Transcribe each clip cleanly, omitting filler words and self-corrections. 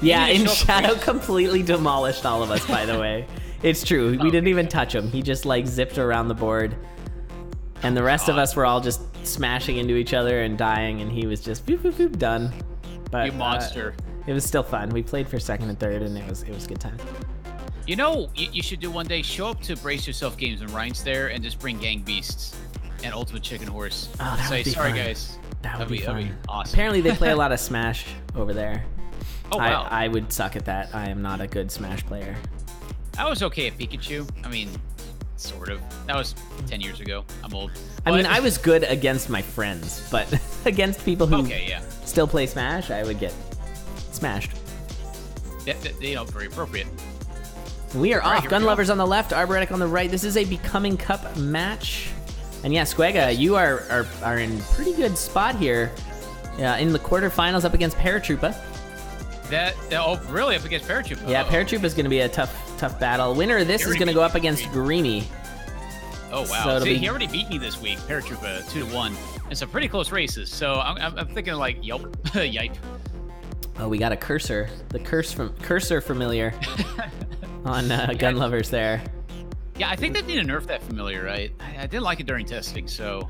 Yeah, in Shadow completely demolished all of us, by the way. It's true. We didn't even touch him. He just like zipped around the board. And the rest of us were all just smashing into each other and dying, and he was just boop, boop, boop, done. But you monster. It was still fun. We played for second and third, and it was a good time. You know, you should do one day, show up to Brace Yourself Games when Ryan's there and just bring Gang Beasts and Ultimate Chicken Horse. Oh, that Say, would be sorry fun. guys. That'd be awesome. Apparently they play a lot of Smash over there. Oh, wow. I would suck at that. I am not a good Smash player. I was okay at Pikachu. I mean, sort of. That was 10 years ago. I'm old. I mean, I was good against my friends, but against people who still play Smash, I would get smashed. Very appropriate. We are off. Gunlovers on the left, Arboretic on the right. This is a Becoming Cup match. And yeah, Squega, you are in pretty good spot here in the quarterfinals up against Paratroopa. Really? Up against Paratroopa? Yeah, Paratroopa is going to be a tough battle. Winner of this is going to go up against Greeny. Oh, wow. So he already beat me this week, Paratroopa, 2-1. And some pretty close races. So I'm thinking like, yipe. Oh, we got a cursor. The cursor familiar on Gunlovers there. Yeah, I think they need to nerf that familiar, right? I didn't like it during testing, so.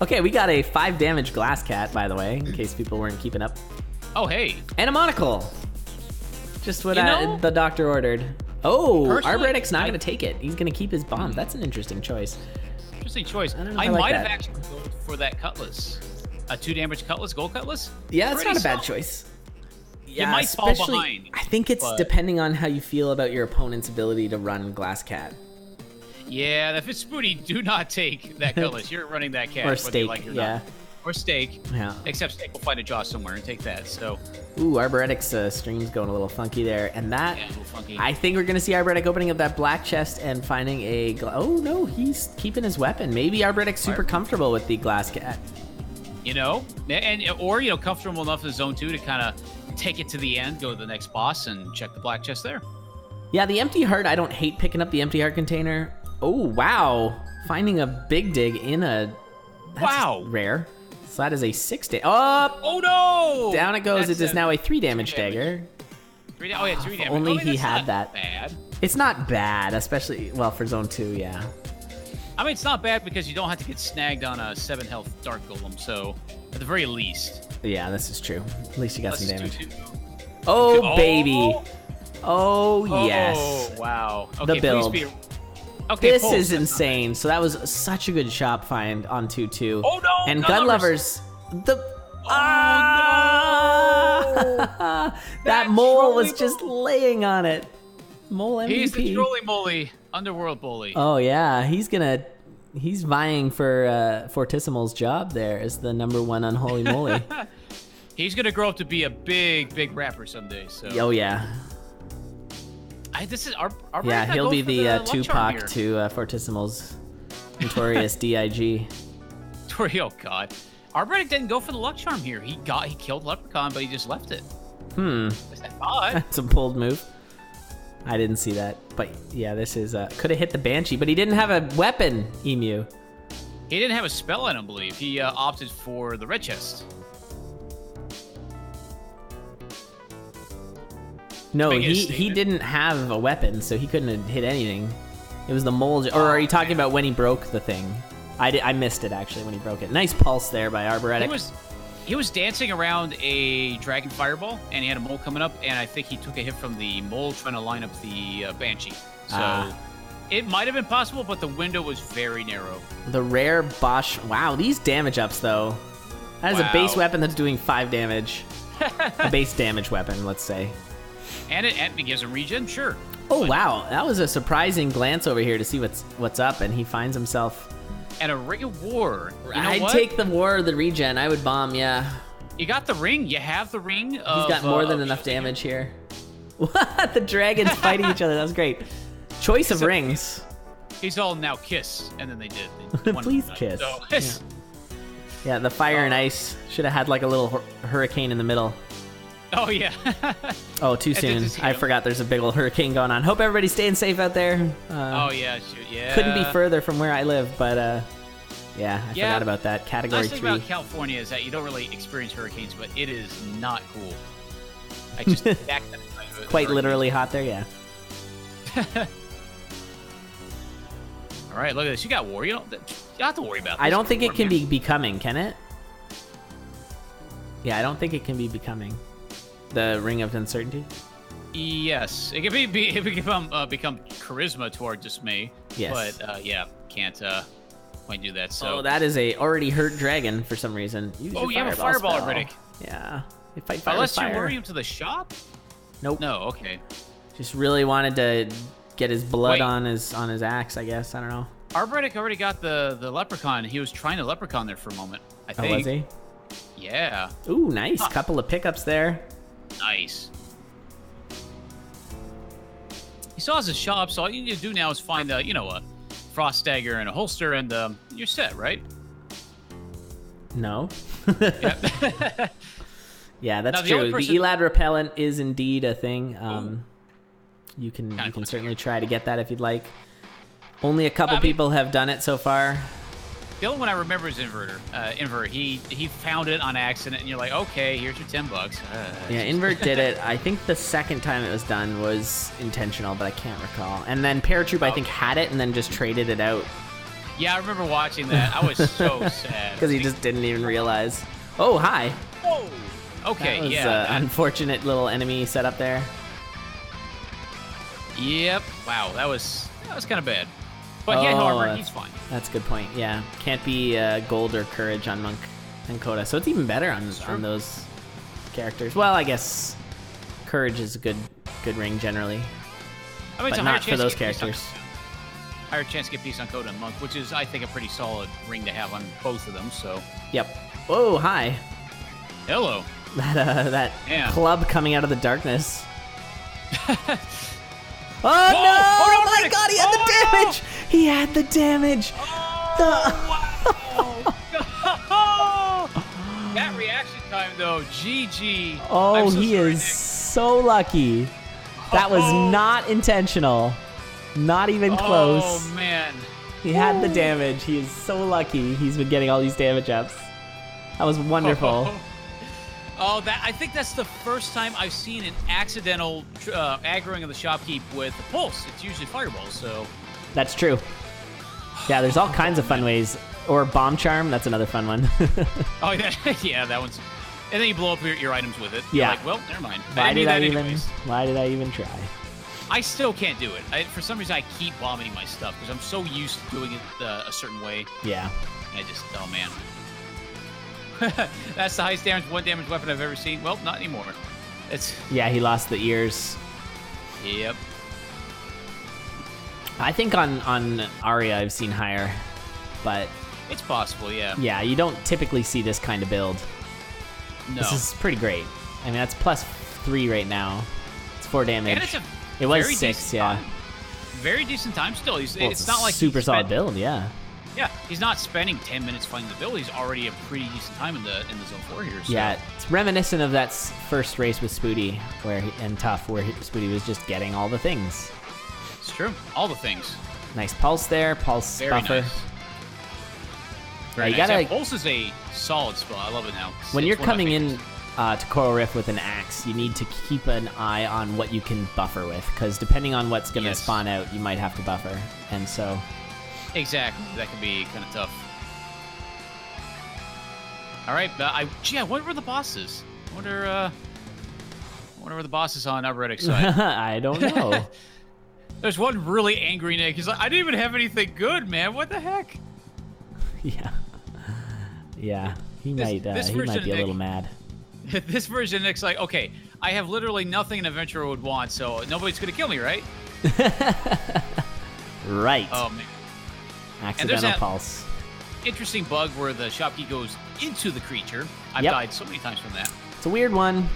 Okay, we got a 5 damage glass cat, by the way, in case people weren't keeping up. Oh, hey. And a monocle. Just what the doctor ordered. Oh, Arboretic's not going to take it. He's going to keep his bomb. That's an interesting choice. Interesting choice. I might have actually gone for that Cutlass. A 2 damage Cutlass, gold Cutlass? Yeah, that's not a bad choice. Yeah, it might fall behind. I think it's depending on how you feel about your opponent's ability to run Glass Cat. Yeah, if it's Spooty, do not take that Cutlass. You're running that cat. Or Stake, not. Or Stake. Yeah. Except Stake will find a jaw somewhere and take that, so. Ooh, Arboretic's stream's going a little funky there. And that, a little funky. I think we're going to see Arboretic opening up that black chest and finding a... Oh, no, he's keeping his weapon. Maybe Arboretic's super comfortable with the Glass Cat. Or comfortable enough in zone 2 to kind of take it to the end, go to the next boss, and check the black chest there. Yeah, the empty heart, I don't hate picking up the empty heart container. Oh, wow. Finding a big dig in a... That's rare. So that is a 6 damage. Oh, no! Down it goes. It is now a 3 damage dagger. 3 damage. Only he had that. Bad. It's not bad, especially, well, for zone 2, yeah. I mean, it's not bad because you don't have to get snagged on a 7 health Dark Golem, so at the very least. Yeah, this is true. At least you got some damage. Oh, baby. Oh, yes. Oh, wow. Okay, the build. Okay, this is insane. So that was such a good shop find on 2-2. Oh, no. And Gunlovers. No. That mole was just laying on it. Mole MVP. He's the trolly moly, underworld bully. Oh yeah, he's vying for Fortissimal's job there as the #1 unholy moly. He's gonna grow up to be a big rapper someday. So. Oh yeah. This is our yeah, he'll be the Tupac to Fortissimal's notorious DIG. Oh god, Arboretic didn't go for the luck charm here. He killed Leprechaun, but he just left it. I thought. That's a bold move. I didn't see that, but yeah, this is could have hit the Banshee, but he didn't have a weapon, Emu. He didn't have a spell, I don't believe. He opted for the red chest. No, he didn't have a weapon, so he couldn't have hit anything. It was the mole. Or are you talking about when he broke the thing? I missed it actually when he broke it. Nice pulse there by Arboretic. He was dancing around a dragon fireball, and he had a mole coming up, and I think he took a hit from the mole trying to line up the Banshee. So it might have been possible, but the window was very narrow. The rare Bosch. Wow, these damage ups, though. That is a base weapon that's doing 5 damage. A base damage weapon, let's say. And it gives a regen, sure. Oh, wow. That was a surprising glance over here to see what's up, and he finds himself... And a Ring of War. I'd take the War or the regen. I would bomb, yeah. You got the ring. You have the ring. He's got more than enough damage here. What? The dragons fighting each other. That was great. Choice of rings. He's all now kiss, and then they did. Please kiss. So, yeah, the fire and ice should have had like a little hurricane in the middle. Oh, yeah. Oh, too soon. I forgot there's a big old hurricane going on. Hope everybody's staying safe out there. Oh, yeah, shoot, yeah. Couldn't be further from where I live, but yeah, I forgot about that. Category 3. The nice thing about California is that you don't really experience hurricanes, but it is not cool. I just backed that inside of it. Quite literally hot there, yeah. All right, look at this. You got war. You don't have to worry about this. I don't think it can be becoming, can it? Yeah, I don't think it can be becoming. The Ring of Uncertainty? Yes. It can become charisma to our dismay. Yes. But, yeah, can't quite do that. So. Oh, that is a already hurt dragon for some reason. Use your you have a fireball, spell. Arboretic. Yeah. They fight fire Unless with fire. you lure him to the shop? Nope. No, okay. Just really wanted to get his blood Wait. on his axe, I guess. I don't know. Arboretic already got the leprechaun. He was trying the leprechaun there for a moment, I think. Oh, was he? Yeah. Ooh, nice. Couple of pickups there. Nice. He still has a shop, so all you need to do now is find a frost dagger and a holster, and you're set, right? No. Yeah. Yeah, that's Now, the true. only person- The Elad repellent is indeed a thing. You can certainly try to get that if you'd like. Only a couple people have done it so far. The only one I remember is Invert. He found it on accident, and you're like, okay, here's your $10. Yeah, Invert did it. I think the second time it was done was intentional, but I can't recall. And then Paratroop, I think, had it and then just traded it out. Yeah, I remember watching that. I was so sad. Because he just didn't even realize. Oh, hi. Whoa. Okay, That was yeah. unfortunate little enemy setup there. Yep. Wow, that was kind of bad. But yeah, however, he's fine. That's a good point. Yeah, can't be gold or courage on Monk and Coda, so it's even better on those characters. Well, I guess courage is a good ring generally, I mean, it's but a higher not for chance to those get peace on- characters. Higher chance to get peace on Coda and Monk, which is, I think, a pretty solid ring to have on both of them. So, Yep. Whoa, hi. hello. That Yeah. club coming out of the darkness. Oh, Whoa! no! Oh, no, My Arboretic! God, he had the Oh, no! damage! He had the damage! Wow. That reaction time, though, GG. Oh, I'm so he sorry, is Nick. so lucky. That was Oh. not intentional. Not even close. Oh, man. He had the damage. He is so lucky. He's been getting all these damage ups. That was wonderful. Oh, I think that's the first time I've seen an accidental aggroing of the shopkeep with a pulse. It's usually fireballs, so... That's true. Yeah, there's all kinds of fun ways. Or bomb charm. That's another fun one. Oh, yeah, yeah, that one's... And then you blow up your items with it. Yeah. You're like, well, never mind. Why didn't did need I that even? anyways. Why did I even try? I still can't do it. For some reason, I keep bombing my stuff because I'm so used to doing it a certain way. Yeah. Oh, man. That's the highest one damage weapon I've ever seen. Well, not anymore. Yeah, he lost the ears. Yep. I think on Arya I've seen higher, but It's possible, yeah. yeah, you don't typically see this kind of build. No. This is pretty great. I mean, that's +3 right now. It's 4 damage. And it's a It was very 6, decent yeah. time. Very decent time still. Well, It's not like super solid build, yeah. Yeah, he's not spending 10 minutes finding the build. He's already a pretty decent time in the zone 4 here. So. Yeah, it's reminiscent of that first race with Spoody and Tough, where Spoody was just getting all the things. It's true. All the things. Nice pulse there, pulse Very buffer. nice. Yeah, Very you nice. gotta. Yeah, Pulse is a solid spell. I love it now. When It's you're one of my coming in favorites. to Coral Rift with an axe, you need to keep an eye on what you can buffer with, because depending on what's going to Yes. spawn out, you might have to buffer. And so, Exactly. That can be kind of tough. All right. I wonder where the boss is. I wonder where the boss is on Arboretic side. I don't know. There's one really angry Nick. He's like, I didn't even have anything good, man. What the heck? Yeah. Yeah. He This might version be a of little Nick- mad. This version, Nick's like, okay, I have literally nothing an adventurer would want, so nobody's gonna kill me, right? Right. Oh man, Accidental that- pulse. interesting bug where the shopkeep goes into the creature. I've Yep. died so many times from that. It's a weird one.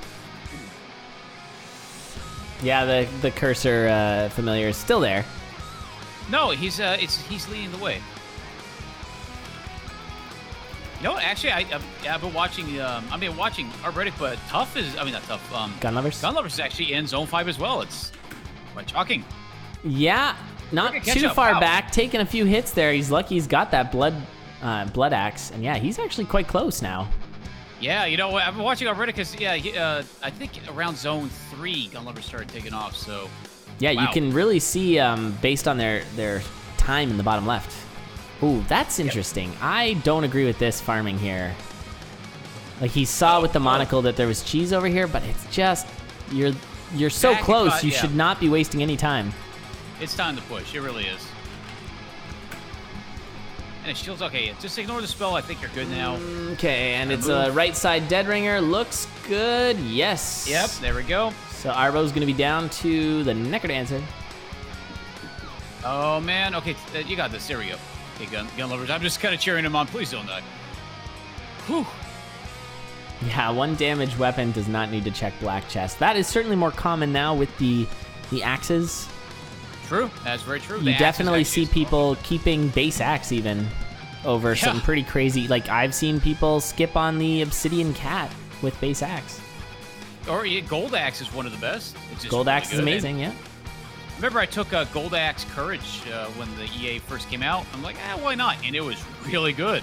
Yeah, the cursor familiar is still there. No, he's leading the way. No, actually, I've been watching. I've been watching Arboretic, but Tough is. I mean, not Tough. Gunlovers? Gunlovers is actually in Zone 5 as well. It's quite shocking. Yeah, not Look at too catch-up. far Wow. back. Taking a few hits there. He's lucky he's got that blood axe, and yeah, he's actually quite close now. Yeah, you know, I've been watching Arboretic because, I think around zone 3, Gunlovers started taking off, so... Yeah, wow. You can really see, based on their time in the bottom left. Ooh, that's interesting. I don't agree with this farming here. Like, he saw with the monocle that there was cheese over here, but it's just... You're so close, you should not be wasting any time. It's time to push, it really is. And it shields, okay, just ignore the spell, I think you're good now. Okay, and it's a right side dead ringer, looks good, yes. Yep, there we go. So Arbo's gonna be down to the Necrodancer. Oh man, okay, you got this, there we go. Okay, Gunlovers, I'm just kind of cheering him on, please don't die. Whew. Yeah, 1 damage weapon does not need to check black chest. That is certainly more common now with the axes. True, that's very true. You definitely see people keeping base axe even over some pretty crazy, like I've seen people skip on the obsidian cat with base axe. Or gold axe is one of the best. It's just gold really axe is good. amazing, yeah. Remember I took Gold Axe Courage when the EA first came out. I'm like, why not? And it was really good.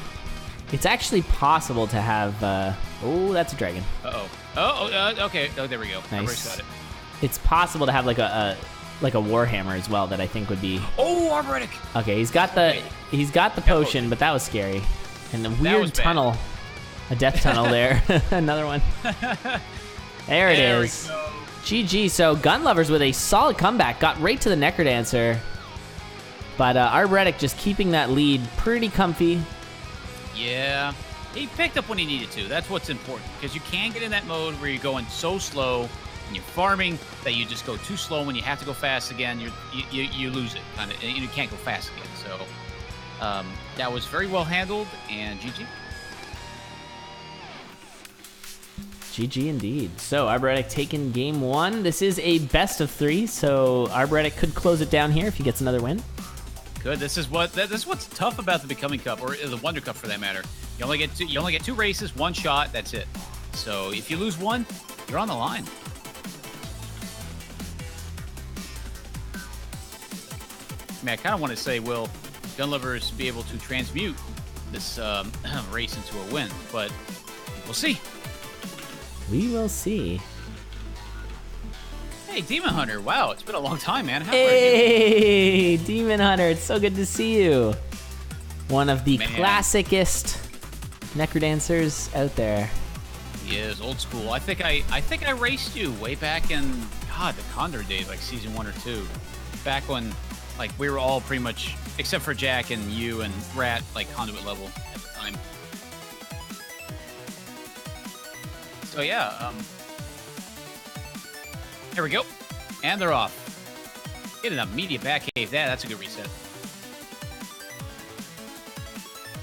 It's actually possible to have, oh, that's a dragon. Okay. Oh, there we go. Nice. Got it. It's possible to have like a warhammer as well that I think would be. Oh, Arboretic. Okay, he's got the potion, but that was scary. And the weird tunnel, a death tunnel there. Another one. There it is. GG. So Gunlovers with a solid comeback, got right to the Necrodancer. But Arboretic just keeping that lead pretty comfy. Yeah, he picked up when he needed to. That's what's important, because you can get in that mode where you're going so slow and you're farming that you just go too slow. When you have to go fast again, you lose it, kind of, and you can't go fast again. So that was very well handled, and GG. GG indeed. So Arboretic taking game 1. This is a best of 3, so Arboretic could close it down here if he gets another win. Good. This is what's tough about the Becoming Cup, or the Wonder Cup for that matter. You only get 2 races, 1 shot. That's it. So if you lose 1, you're on the line. I mean, I kind of want to say, will Gunlovers be able to transmute this race into a win? But we'll see. We will see. Hey, Demon Hunter. Wow, it's been a long time, man. Hey, Demon Hunter. It's so good to see you. One of the classicest Necrodancers out there. He is old school. I think I raced you way back in the Condor days, like season 1 or 2. Back when like we were all pretty much, except for Jack and you and Rat, like conduit level at the time. So yeah, there we go. And they're off. Get an immediate back cave. That's a good reset.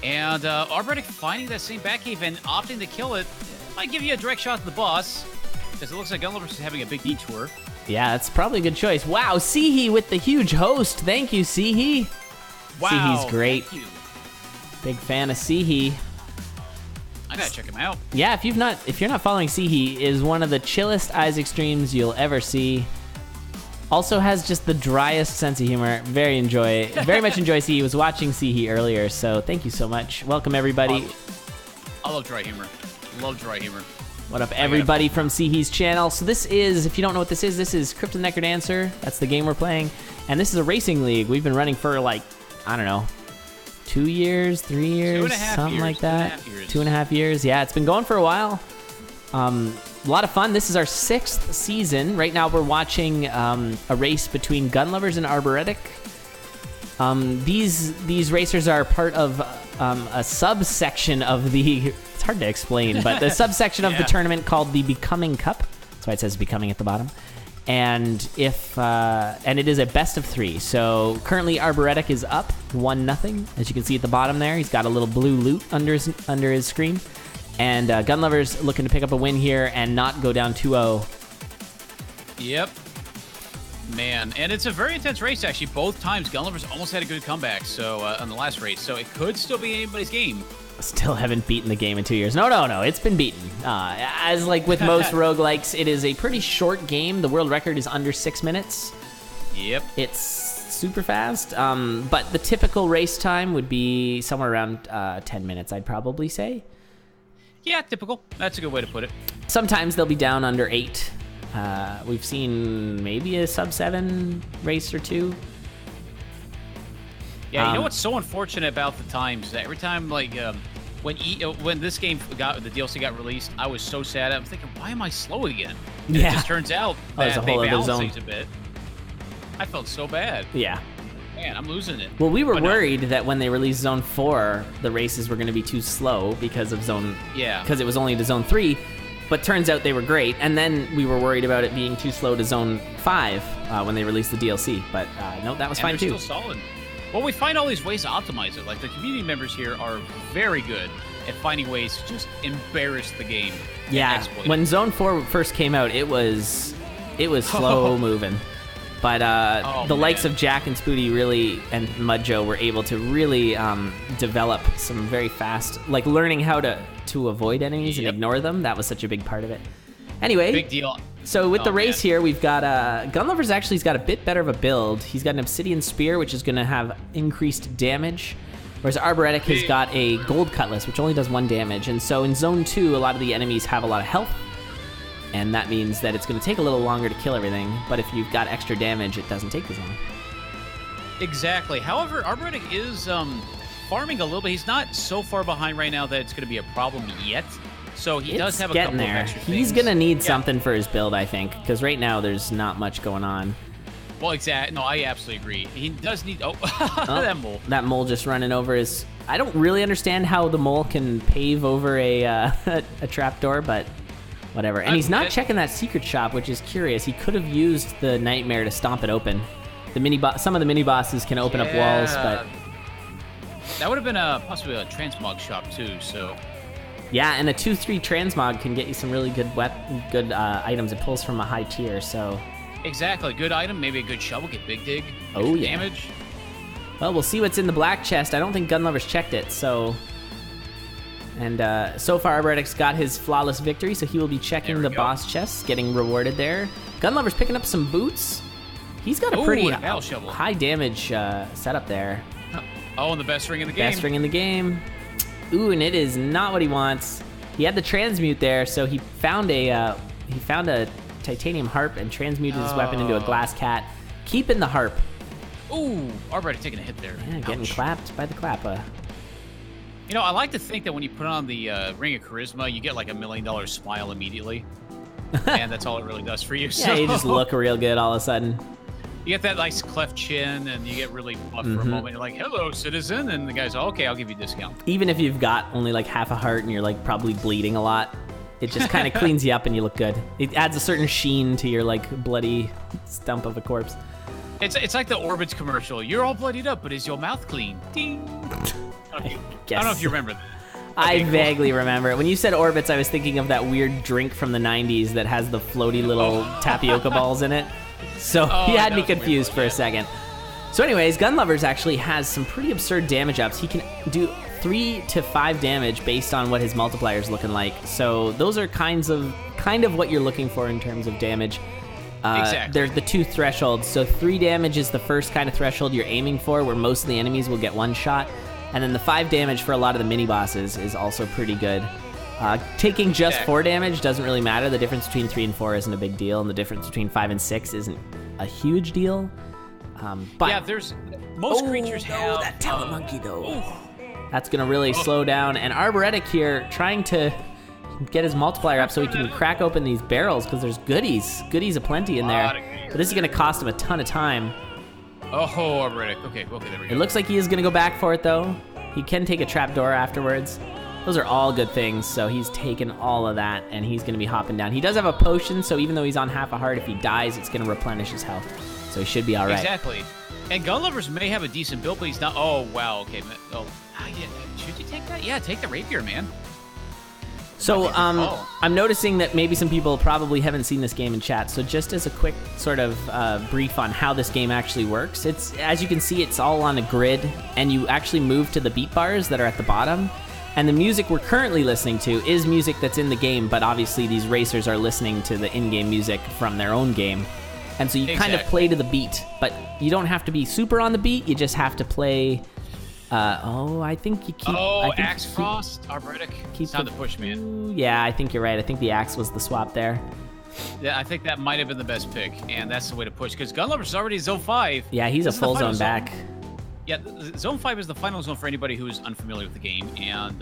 And Arboretic finding that same back cave and opting to kill it might give you a direct shot to the boss, because it looks like Gunlovers is having a big detour. Yeah, that's probably a good choice. Wow, Sihi with the huge host. Thank you, Sihi. Wow, Sihi's great. Thank you. Big fan of Sihi. I gotta check him out. Yeah, if you're not following Sihi, is one of the chillest Isaac streams you'll ever see. Also has just the driest sense of humor. Very much enjoy Sihi. Was watching Sihi earlier, so thank you so much. Welcome everybody. I love dry humor. Love dry humor. What up, everybody from Sihi's channel? So this is, if you don't know what this is Crypto Necrodancer. That's the game we're playing, and this is a racing league we've been running for like, I don't know, 2 years, 3 years, something like that. 2.5 years. Yeah, it's been going for a while. A lot of fun. This is our 6th season. Right now we're watching a race between Gunlovers and Arboretic. These racers are part of a subsection of the, it's hard to explain, but the subsection of the tournament called the Becoming Cup. That's why it says Becoming at the bottom. And and it is a best of 3. So currently Arboretic is up 1-0. As you can see at the bottom there, he's got a little blue loot under his screen. And Gunlovers looking to pick up a win here and not go down 2-0. Yep. Man, and it's a very intense race, actually. Both times, Gunlovers almost had a good comeback on the last race, so it could still be anybody's game. Still haven't beaten the game in 2 years. No, it's been beaten. As like with most roguelikes, it is a pretty short game. The world record is under 6 minutes. Yep. It's super fast, but the typical race time would be somewhere around 10 minutes, I'd probably say. Yeah, typical. That's a good way to put it. Sometimes they'll be down under 8. We've seen maybe a sub 7 race or 2. Yeah, you know what's so unfortunate about the times? That every time, like, when this game the DLC got released, I was so sad. I'm thinking, why am I slow again? And Yeah. It just turns out that they balance things a bit. I felt so bad. Yeah. Man, I'm losing it. Well, we were worried that when they released Zone 4, the races were going to be too slow because of because it was only to Zone 3. But turns out they were great. And then we were worried about it being too slow to Zone 5 when they released the DLC. But no, that was fine too. Still solid. Well, we find all these ways to optimize it. Like, the community members here are very good at finding ways to just embarrass the game. Yeah, when Zone 4 first came out, it was slow moving. But the likes of Jack and Spoody really, and Mudjo were able to really develop some very fast, like learning how to avoid enemies and ignore them. That was such a big part of it. Anyway, big deal. So with the race here, we've got Gunlovers actually has got a bit better of a build. He's got an Obsidian Spear, which is going to have increased damage, whereas Arboretic has got a Gold Cutlass, which only does 1 damage. And so in Zone 2, a lot of the enemies have a lot of health, and that means that it's going to take a little longer to kill everything, but if you've got extra damage, it doesn't take as long. Exactly. However, Arboretic is farming a little bit. He's not so far behind right now that it's going to be a problem yet. So he does have a couple of extra things. He's going to need something for his build, I think, because right now there's not much going on. Well, exactly. No, I absolutely agree. He does need... that mole. That mole just running over his... I don't really understand how the mole can pave over a trapdoor, but whatever. And he's not checking that secret shop, which is curious. He could have used the Nightmare to stomp it open. Some of the mini-bosses can open up walls, but... That would have been possibly a transmog shop, too, so... Yeah, and a 2-3 transmog can get you some really good items. It pulls from a high tier, so... Exactly. Good item, maybe a good shovel, get big dig. Damage. Well, we'll see what's in the black chest. I don't think Gunlovers checked it, so... And so far, Arboretic's got his flawless victory, so he will be checking the boss chests, getting rewarded there. Gunlover's picking up some boots. He's got a pretty high damage setup there. Oh, and the best ring in the game. Best ring in the game. Ooh, and it is not what he wants. He had the transmute there, so he found a titanium harp and transmuted his weapon into a glass cat, keeping the harp. Ooh, Arboretic taking a hit there. Yeah, getting clapped by the clappa. You know, I like to think that when you put on the Ring of Charisma, you get like $1 million smile immediately. And that's all it really does for you. Yeah, you just look real good all of a sudden. You get that nice cleft chin, and you get really buff for a moment. You're like, hello, citizen. And the guy's like, okay, I'll give you a discount. Even if you've got only like half a heart and you're like probably bleeding a lot, it just kind of cleans you up and you look good. It adds a certain sheen to your like bloody stump of a corpse. It's like the Orbitz commercial. You're all bloodied up, but is your mouth clean? Ding. I don't know if you remember that. I vaguely remember it. When you said Orbitz, I was thinking of that weird drink from the 90s that has the floaty little tapioca balls in it. So he had me confused for a second. So anyways, Gunlovers actually has some pretty absurd damage ups. He can do 3 to 5 damage based on what his multiplier is looking like. So those are kind of what you're looking for in terms of damage. Exactly. There's the 2 thresholds. So 3 damage is the first kind of threshold you're aiming for, where most of the enemies will get 1 shot. And then the 5 damage for a lot of the mini-bosses is also pretty good. Taking just 4 damage doesn't really matter. The difference between 3 and 4 isn't a big deal, and the difference between 5 and 6 isn't a huge deal. But yeah, most creatures have that talent monkey though. That's gonna really slow down. And Arboretic here trying to get his multiplier up so he can crack open these barrels, because there's goodies aplenty in there. But this is gonna cost him a ton of time. Oh, Arboretic. Okay, there we go. It looks like he is gonna go back for it though. He can take a trapdoor afterwards. Those are all good things, so he's taken all of that, and he's going to be hopping down. He does have a potion, so even though he's on half a heart, if he dies, it's going to replenish his health. So he should be all right. Exactly. And Gunlovers may have a decent build, but he's not... Oh, wow, okay. Oh, yeah. Should you take that? Yeah, take the rapier, man. So I'm noticing that maybe some people probably haven't seen this game in chat, so just as a quick sort of brief on how this game actually works, as you can see, it's all on a grid, and you actually move to the beat bars that are at the bottom. And the music we're currently listening to is music that's in the game, but obviously these racers are listening to the in-game music from their own game. And so you kind of play to the beat, but you don't have to be super on the beat, you just have to play I think you keep... Oh, I think Axe Frost, Arboretic. It's time to push, man. Yeah, I think you're right. I think the Axe was the swap there. Yeah, I think that might have been the best pick, and that's the way to push, because Gunlovers is already Zone 5. Yeah, he's a full zone back. Yeah, Zone 5 is the final zone for anybody who is unfamiliar with the game, and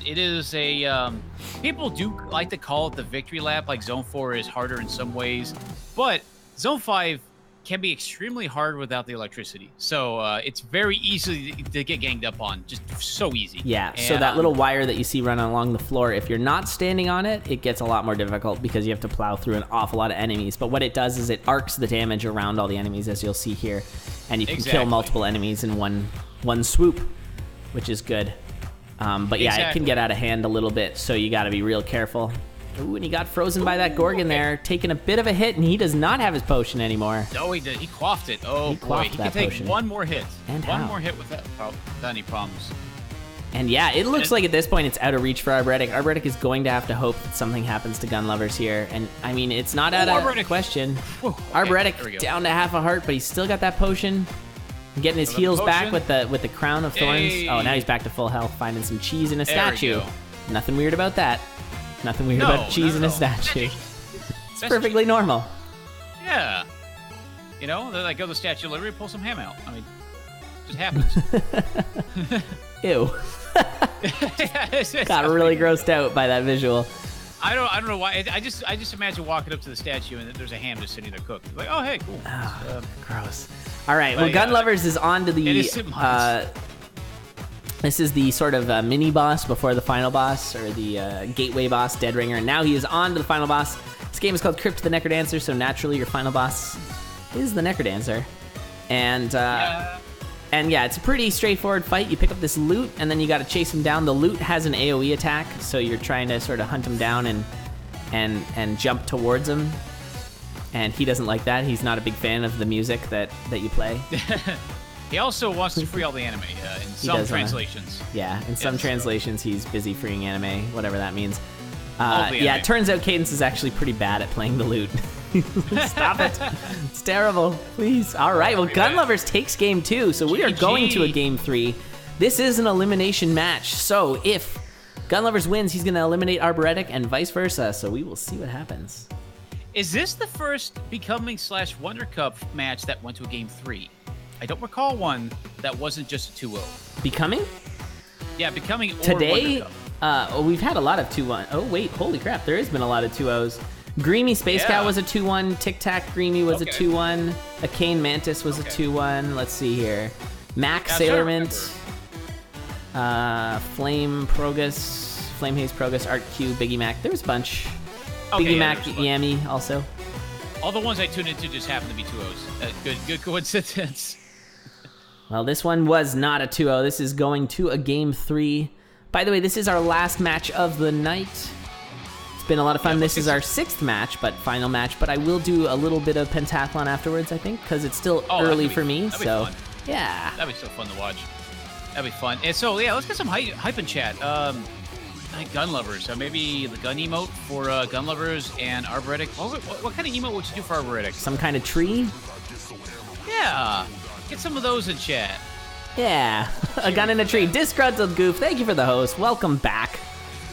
it is a... people do like to call it the victory lap, like Zone 4 is harder in some ways, but Zone 5 can be extremely hard without the electricity. So it's very easy to get ganged up on, just so easy. Yeah, so that little wire that you see running along the floor, if you're not standing on it, it gets a lot more difficult because you have to plow through an awful lot of enemies. But what it does is it arcs the damage around all the enemies, as you'll see here, and you can kill multiple enemies in one swoop, which is good. But yeah, it can get out of hand a little bit, so you got to be real careful. Ooh, and he got frozen by that Gorgon there, taking a bit of a hit, and he does not have his potion anymore. No, he did. He quaffed it. Oh, boy. He can take one more hit. And one more hit with that, without any problems. And yeah, it looks like at this point it's out of reach for Arboretic. Arboretic is going to have to hope that something happens to Gunlovers here. And, I mean, it's not out of question. Okay, Arboretic down to half a heart, but he's still got that potion. Getting his heals back with the Crown of Thorns. Oh, now he's back to full health, finding some cheese in a statue. Nothing weird about that. Nothing weird about cheese in a statue. It's perfectly normal. Yeah. You know, they go to the Statue of Liberty, pull some ham out. I mean, it just happens. Ew. Got really grossed out by that visual. I don't know why. I just imagine walking up to the statue and there's a ham just sitting there cooked. Like, oh, hey, cool. Oh, gross. All right, well, Gunlovers is on to the... This is the sort of mini boss before the final boss, or the gateway boss, Dead Ringer. And now he is on to the final boss. This game is called Crypt the Necrodancer, so naturally your final boss is the Necrodancer. And yeah, it's a pretty straightforward fight. You pick up this loot, and then you got to chase him down. The loot has an AoE attack, so you're trying to sort of hunt him down and jump towards him. And he doesn't like that. He's not a big fan of the music that you play. He also wants to free all the anime in some translations. In some translations, he's busy freeing anime, whatever that means. Yeah, it turns out Cadence is actually pretty bad at playing the lute. Stop it. It's terrible. Please. All right, well, Gunlovers takes game 2, so we are going to a game 3. This is an elimination match, so if Gunlovers wins, he's going to eliminate Arboretic and vice versa, so we will see what happens. Is this the first Becoming / Wonder Cup match that went to a game 3? I don't recall one that wasn't just a 2-0. Becoming? Yeah, Becoming or today, Wonder Cup. We've had a lot of 2-1. Oh, wait, holy crap, there has been a lot of 2-0s. Greamy Space Cow was a 2-1. Tic Tac Greamy was a 2-1. A Cane Mantis was a 2-1. Let's see here. Mac Sailormint. Flame Progus. Flame Haze Progus. Art Q. Biggie Mac. There was a bunch. Biggie Mac Yammy also. All the ones I tuned into just happened to be 2-0s. Good coincidence. Well, this one was not a 2-0. This is going to a game 3. By the way, this is our last match of the night. It's been a lot of fun. This is our 6th match, but final match. But I will do a little bit of pentathlon afterwards, I think, because it's still early for me. So, yeah. That'd be so fun to watch. That'd be fun. And so, yeah, let's get some hype in chat. Gunlovers. So maybe the gun emote for Gunlovers and Arboretic. What kind of emote would you do for Arboretic? Some kind of tree? Yeah. Get some of those in chat. Yeah. A gun in a tree. Disgruntled Goof, thank you for the host. Welcome back.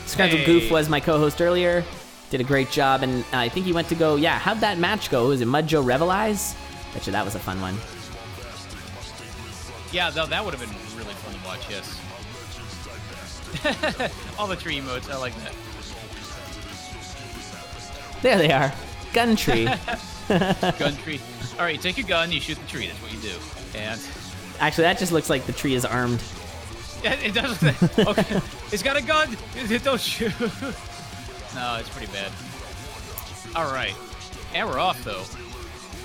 Disgruntled Goof was my co-host earlier. Did a great job, and I think he went to go, how'd that match go? Was it Mud Joe Revelize? Bet you that was a fun one. Yeah, that would have been really fun to watch, yes. All the tree emotes, I like that. There they are. Gun tree. Gun tree. All right, you take your gun, you shoot the tree. That's what you do. And actually, that just looks like the tree is armed. Yeah, it does. Okay, it's got a gun. Don't shoot. No, it's pretty bad. All right, and we're off though.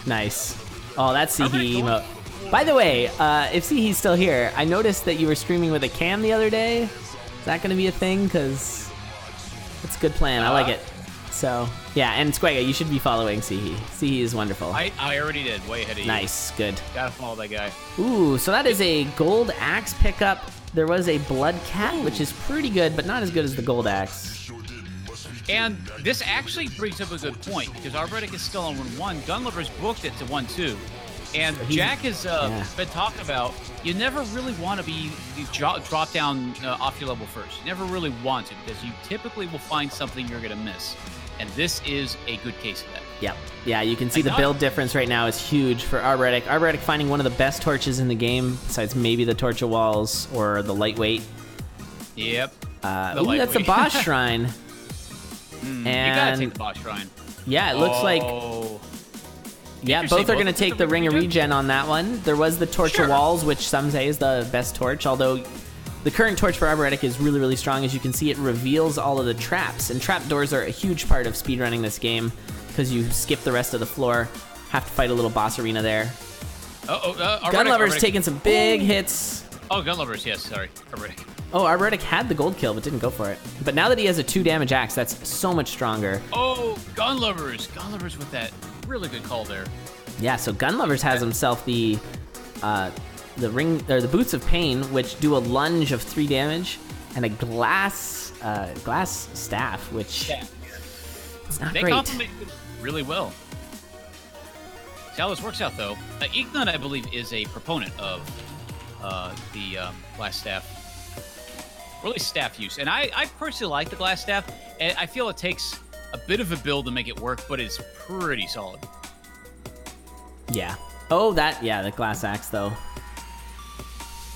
Nice. Oh, that's CB emote. By the way, if CB's still here, I noticed that you were streaming with a cam the other day. Is that going to be a thing? Because it's a good plan. I like it. So, yeah, and Squega, you should be following Sihi. Sihi is wonderful. I already did. Way ahead of you. Nice. Good. Gotta follow that guy. Ooh, so that is a gold axe pickup. There was a blood cat, which is pretty good, but not as good as the gold axe. And this actually brings up a good point, because Arboretic is still on 1-1. Gunlovers booked it to 1-2. And Jack has been talking about you never really want to be drop down off your level first. You never really want to because you typically will find something you're going to miss. And this is a good case of that. Yep. Yeah, you can see the build difference right now is huge for Arboretic. Arboretic finding one of the best torches in the game, besides maybe the Torch of Walls or the Lightweight. Yep. Ooh, that's a boss shrine. And you gotta take the boss shrine. Yeah, it looks like... Yeah, both are going to take the Ring of Regen on that one. There was the Torch of Walls, which some say is the best torch, although the current torch for Arboretic is really, really strong. As you can see, it reveals all of the traps, and trap doors are a huge part of speedrunning this game because you skip the rest of the floor, have to fight a little boss arena there. Gunlovers taking some big hits. Oh, Gunlovers, yes, sorry. Arboretic. Oh, Arboretic had the gold kill, but didn't go for it. But now that he has a 2 damage axe, that's so much stronger. Oh, Gunlovers. Gunlovers with that really good call there. Yeah, so Gunlovers has himself the ring or the Boots of Pain, which do a lunge of 3 damage, and a glass staff, which is not great. They complement really well. See how this works out, though. Ignat, I believe, is a proponent of the glass staff. Really staff use. And I personally like the glass staff. And I feel it takes a bit of a build to make it work, but it's pretty solid. Yeah. Oh, the glass axe, though.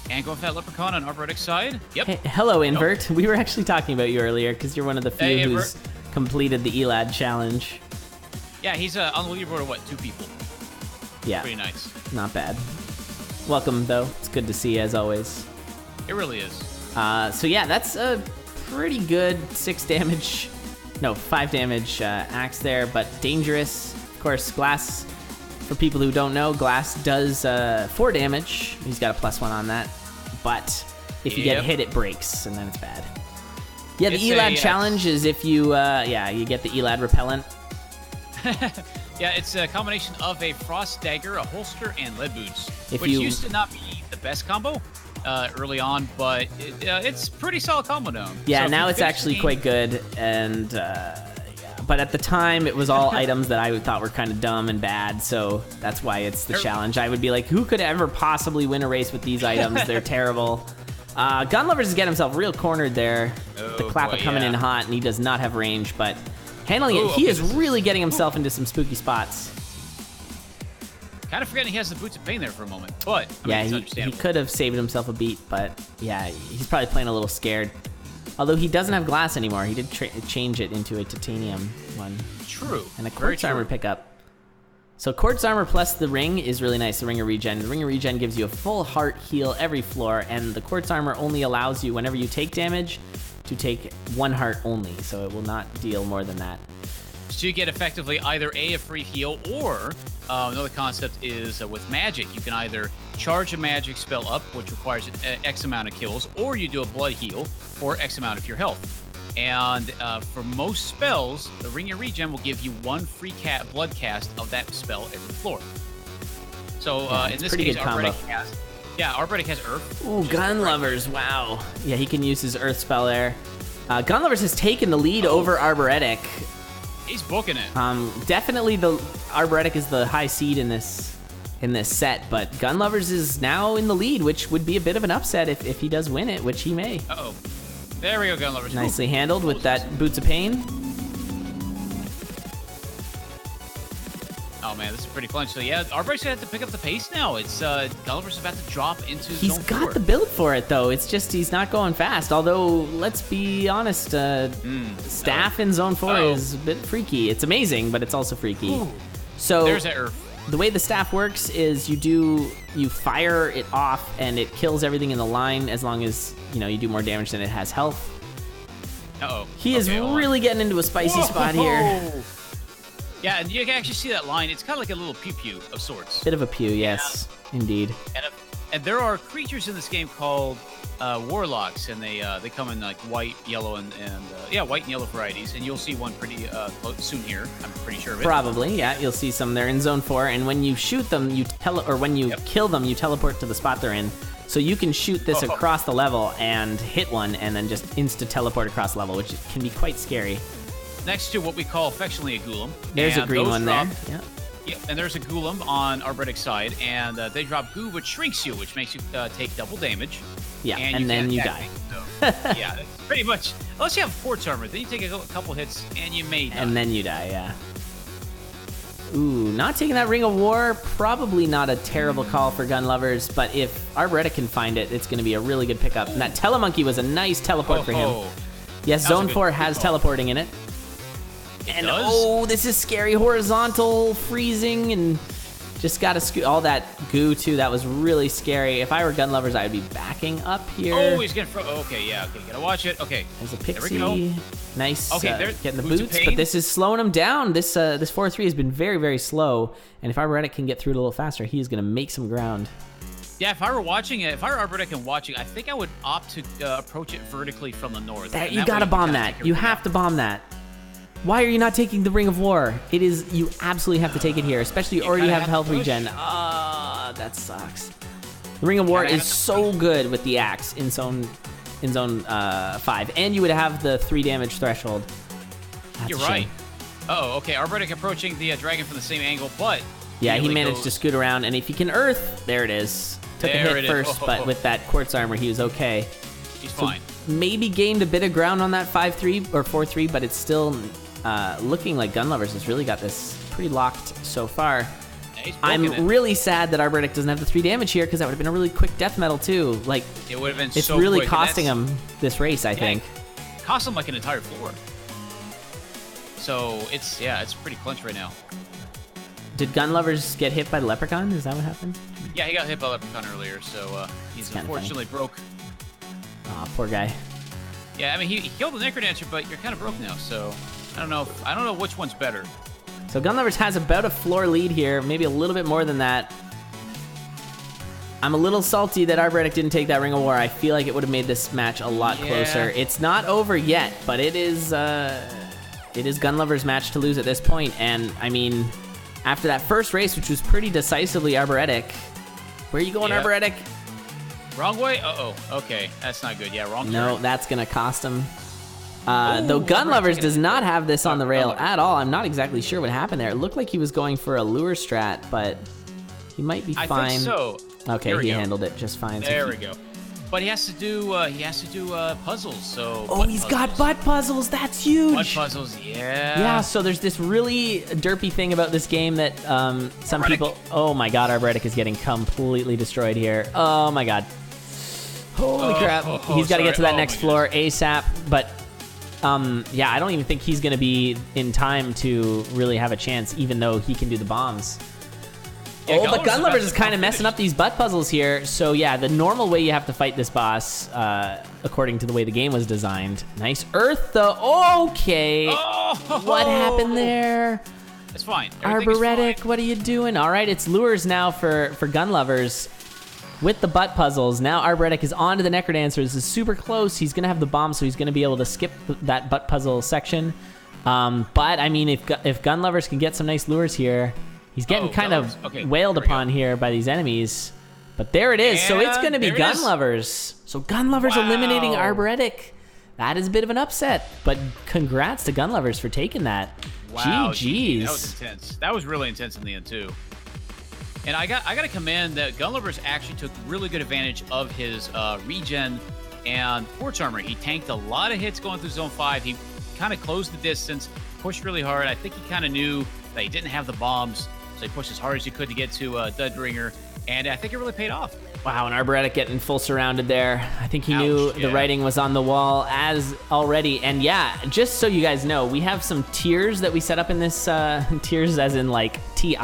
And going for that Leprechaun on Arboretic's side. Yep. Hey, hello, Invert. Nope. We were actually talking about you earlier because you're one of the few who's completed the Elad challenge. Yeah, he's on the leaderboard of, what, 2 people? Yeah. Pretty nice. Not bad. Welcome, though. It's good to see you, as always. It really is. So yeah, that's a pretty good 5 damage axe there, but dangerous. Of course, glass, for people who don't know, glass does 4 damage. He's got a +1 on that, but if you get hit, it breaks, and then it's bad. Yeah, the Elad challenge is if you, you get the Elad repellent. Yeah, it's a combination of a Frost Dagger, a holster, and lead boots, which used to not be the best combo early on, but it's pretty solid combo now. Yeah, so now it's actually quite good, and but at the time it was all items that I thought were kind of dumb and bad, so that's why it's the challenge. I would be like, who could ever possibly win a race with these items? They're terrible. Gunlovers is getting himself real cornered there. The Clapper coming in hot, and he does not have range, but handling it, he is really getting himself into some spooky spots. Kind of forgetting he has the Boots of Pain there for a moment, but he could have saved himself a beat, but yeah, he's probably playing a little scared. Although he doesn't have glass anymore, he did change it into a titanium one. True. And a quartz armor pickup. So quartz armor plus the ring is really nice, the Ring of Regen. The Ring of Regen gives you a full heart heal every floor, and the quartz armor only allows you, whenever you take damage, to take 1 heart only, so it will not deal more than that. So you get effectively either a free heal, or another concept is with magic. You can either charge a magic spell up, which requires X amount of kills, or you do a blood heal for X amount of your health. And for most spells, the Ring of Regen will give you 1 free blood cast of that spell every floor. So in this case, Arboretic has Earth. Ooh, Gunlovers, wow. Yeah, he can use his Earth spell there. Gunlovers has taken the lead over Arboretic. He's booking it. Definitely the Arboretic is the high seed in this set, but Gunlovers is now in the lead, which would be a bit of an upset if he does win it, which he may. Uh-oh. There we go, Gunlovers. Nicely handled with that Boots of Pain. Oh man, this is pretty fun. So yeah, Arboretic's gonna have to pick up the pace now. It's Gunlovers about to drop into He's zone got 4. the build for it though. It's just he's not going fast. Although let's be honest, staff in zone 4 is a bit freaky. It's amazing, but it's also freaky. Ooh. So there's that Earth. The way the staff works is you fire it off and it kills everything in the line as long as you do more damage than it has health. He is really getting into a spicy spot here. Yeah, and you can actually see that line. It's kind of like a little pew-pew of sorts. Bit of a pew, yes, indeed. And there are creatures in this game called warlocks, and they come in like white, yellow, and white and yellow varieties. And you'll see one pretty soon here. I'm pretty sure of it. Probably, yeah. You'll see some. They're in zone 4, and when you shoot them, when you kill them, you teleport to the spot they're in. So you can shoot this across the level and hit one, and then just insta-teleport across the level, which can be quite scary. Next to what we call affectionately a golem. There's a green one there. Yeah. Yep, and there's a Golem on Arboretic side, and they drop goo, which shrinks you, which makes you take double damage. Yeah, and and then you can't die. attack me, so, yeah, pretty much. Unless you have Quartz Armor, then you take a couple hits, and you may die. And then you die, yeah. Ooh, not taking that Ring of War, probably not a terrible call for Gunlovers, but if Arboretic can find it, it's going to be a really good pickup. And that Telemonkey was a nice teleport for him. Yes, Zone 4 has teleporting in it. And does? oh, this is scary. Horizontal, freezing, and just got to scoot all that goo too. That was really scary. If I were Gunlovers, I would be backing up here. Oh, he's getting okay, yeah, okay, gotta watch it. Okay. There's a There we go. Pixie. Nice. Okay, getting the boots of boots, pain. but this is slowing him down. This 4-3 has been very, very slow. And if Arboretic can get through it a little faster, he is going to make some ground. Yeah, if I were watching it, if I were Arboretic and watching, I think I would opt to approach it vertically from the north. That, And you that got to way bomb kinda that. take You everything have out. to bomb that. Why are you not taking the Ring of War? It is, you absolutely have to take it here, especially you already kinda have have to health push. regen. That sucks. The Ring of War Kinda is have to so good with the axe in zone 5, and you would have the 3 damage threshold. That's You're a shame. right. Oh, okay. Arboretic approaching the dragon from the same angle, but Yeah, he really managed to goes- scoot around, and if he can earth, there it is. Took There a it hit is. first, Oh, but with that quartz armor, he was okay. He's So fine. maybe gained a bit of ground on that 5-3 or 4-3, but it's still looking like Gunlovers has really got this pretty locked so far. Yeah, he's I'm poking it. really sad that Arboretic doesn't have the 3 damage here, because that would have been a really quick death metal too. Like, It would have been it's so really quick, and costing that's- him this race, I think. Cost him like an entire floor. So it's pretty clinch right now. Did Gunlovers get hit by the Leprechaun? Is that what happened? Yeah, he got hit by Leprechaun earlier, so he's kinda unfortunately broke. Aw, poor guy. Yeah, I mean he killed the Necrodancer, but you're kind of broke now, so I don't know which one's better. So Gunlovers has about a floor lead here, maybe a little bit more than that. I'm a little salty that Arboretic didn't take that Ring of War. I feel like it would have made this match a lot closer. It's not over yet, but it is Gunlovers' match to lose at this point. And I mean, after that first race, which was pretty decisively Arboretic, where are you going, Yeah. Arboretic? Wrong way? Uh-oh. Okay, that's not good. Yeah, wrong No, turn. that's gonna cost him. Though Arboretic Gunlovers taking does it. not have this on the rail Gunlovers. at all. I'm not exactly sure what happened there. It looked like he was going for a lure strat, but he might be I fine. think so. Okay, There we he go. handled it just fine. So There he- we go. But he has to do puzzles. So Oh, butt he's puzzles. got butt puzzles. That's huge. Butt puzzles. Yeah. Yeah, so there's this really derpy thing about this game that some Arboretic. people... Oh my god, Arboretic is getting completely destroyed here. Oh my god. Holy crap. He's got to get to sorry. that Oh, next my floor ASAP, but... yeah, I don't even think he's going to be in time to really have a chance, even though he can do the bombs. Yeah, Oh, but Gunlovers Gunlovers about is to kind of messing finish. up these butt puzzles here. So yeah, the normal way you have to fight this boss, according to the way the game was designed. Nice Earth, though. Okay. Oh! What happened there? It's fine. Everything is Arboretic, fine. what are you doing? All right, it's lures now for Gunlovers with the butt puzzles. Now Arboretic is on to the Necrodancer. This is super close. He's going to have the bomb, so he's going to be able to skip that butt puzzle section. But, I mean, if Gunlovers can get some nice lures here, he's getting kind of Okay, wailed there we go. upon here by these enemies. But there it is. So it's And going to be there it is. Gunlovers. So Gunlovers eliminating Wow. Arboretic. That is a bit of an upset. But congrats to Gunlovers for taking that. Wow, GG's. That was intense. That was really intense in the end too. And I got to commend that Gunlovers actually took really good advantage of his regen and quartz armor. He tanked a lot of hits going through zone 5. He kind of closed the distance, pushed really hard. I think he kind of knew that he didn't have the bombs, so he pushed as hard as he could to get to Dudringer, and I think it really paid off. Wow, and Arboretic getting full surrounded there. I think he knew Ouch, the yeah. writing was on the wall as already. And yeah, just so you guys know, we have some tiers that we set up in this, tiers as in like TI.